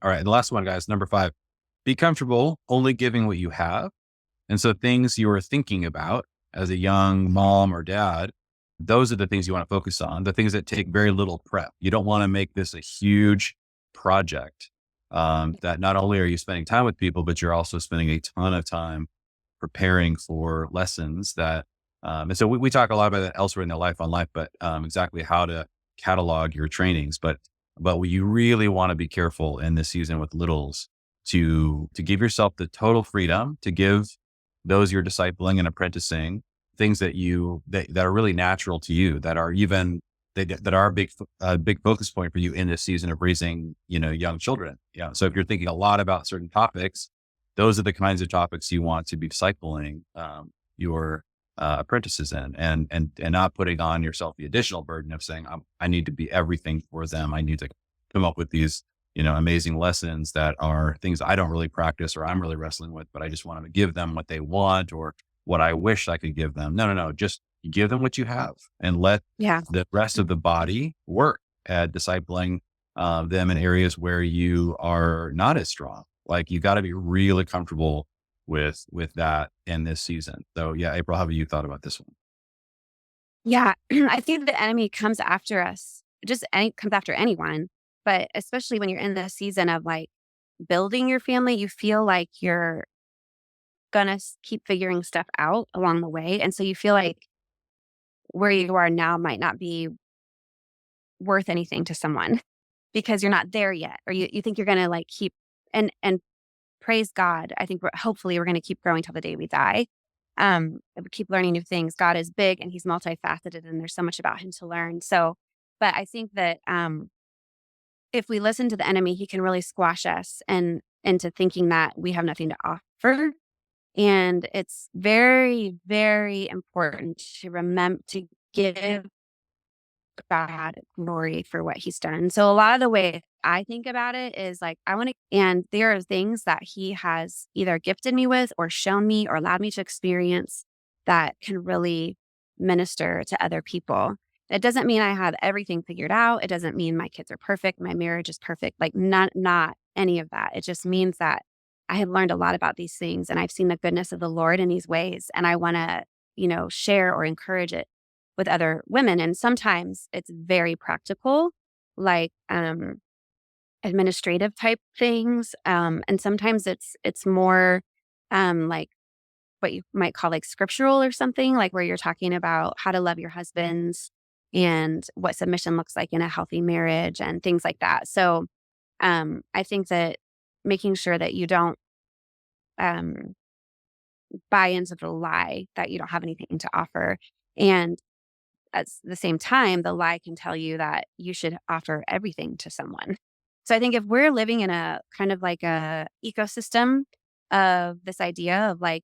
All right. And the last one, guys, number 5, be comfortable only giving what you have. And so things you are thinking about as a young mom or dad, those are the things you want to focus on, the things that take very little prep. You don't want to make this a huge project that not only are you spending time with people, but you're also spending a ton of time preparing for lessons that, and so we talk a lot about that elsewhere in the Life on Life, but exactly how to catalog your trainings. But you really want to be careful in this season with littles to give yourself the total freedom to give those you're discipling and apprenticing things that are really natural to you, that are even that are a big focus point for you in this season of raising, young children. Yeah. So if you're thinking a lot about certain topics, those are the kinds of topics you want to be discipling your apprentices in, and not putting on yourself the additional burden of saying, I need to be everything for them. I need to come up with these, amazing lessons that are things I don't really practice or I'm really wrestling with, but I just want to give them what they want or what I wish I could give them. No, no, no. Just give them what you have and let Yeah. the rest of the body work at discipling them in areas where you are not as strong. Like you got to be really comfortable with that in this season. So yeah, April, how have you thought about this one? Yeah. I think the enemy comes after us, comes after anyone, but especially when you're in the season of like building your family, you feel like you're gonna keep figuring stuff out along the way. And so you feel like where you are now might not be worth anything to someone because you're not there yet, or you think you're gonna like keep and praise God. I think hopefully we're gonna keep growing till the day we die. And we keep learning new things. God is big and he's multifaceted and there's so much about him to learn. So, but I think that if we listen to the enemy, he can really squash us and into thinking that we have nothing to offer. And it's very, very important to remember to give God glory for what he's done. So a lot of the way I think about it is like, and there are things that he has either gifted me with or shown me or allowed me to experience that can really minister to other people. It doesn't mean I have everything figured out. It doesn't mean my kids are perfect. My marriage is perfect. Like not any of that. It just means that I have learned a lot about these things and I've seen the goodness of the Lord in these ways. And I want to, share or encourage it with other women. And sometimes it's very practical, like administrative type things. And sometimes it's more like what you might call like scriptural or something, like where you're talking about how to love your husbands and what submission looks like in a healthy marriage and things like that. So I think that making sure that you don't um, buy into the lie that you don't have anything to offer. And at the same time, the lie can tell you that you should offer everything to someone. So I think if we're living in a kind of like a ecosystem of this idea of like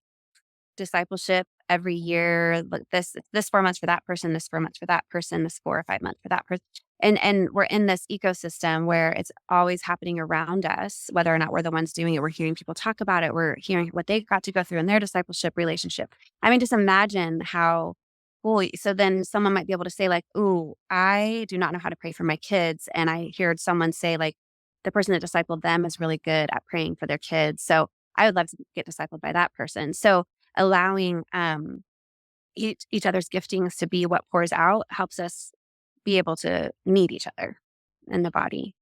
discipleship every year, like this 4 months for that person, this 4 months for that person, this 4 or 5 months for that person. And we're in this ecosystem where it's always happening around us, whether or not we're the ones doing it, we're hearing people talk about it, we're hearing what they got to go through in their discipleship relationship. I mean, just imagine how cool. So then someone might be able to say, like, ooh, I do not know how to pray for my kids. And I heard someone say, like, the person that discipled them is really good at praying for their kids. So I would love to get discipled by that person. So allowing each other's giftings to be what pours out helps us be able to need each other in the body.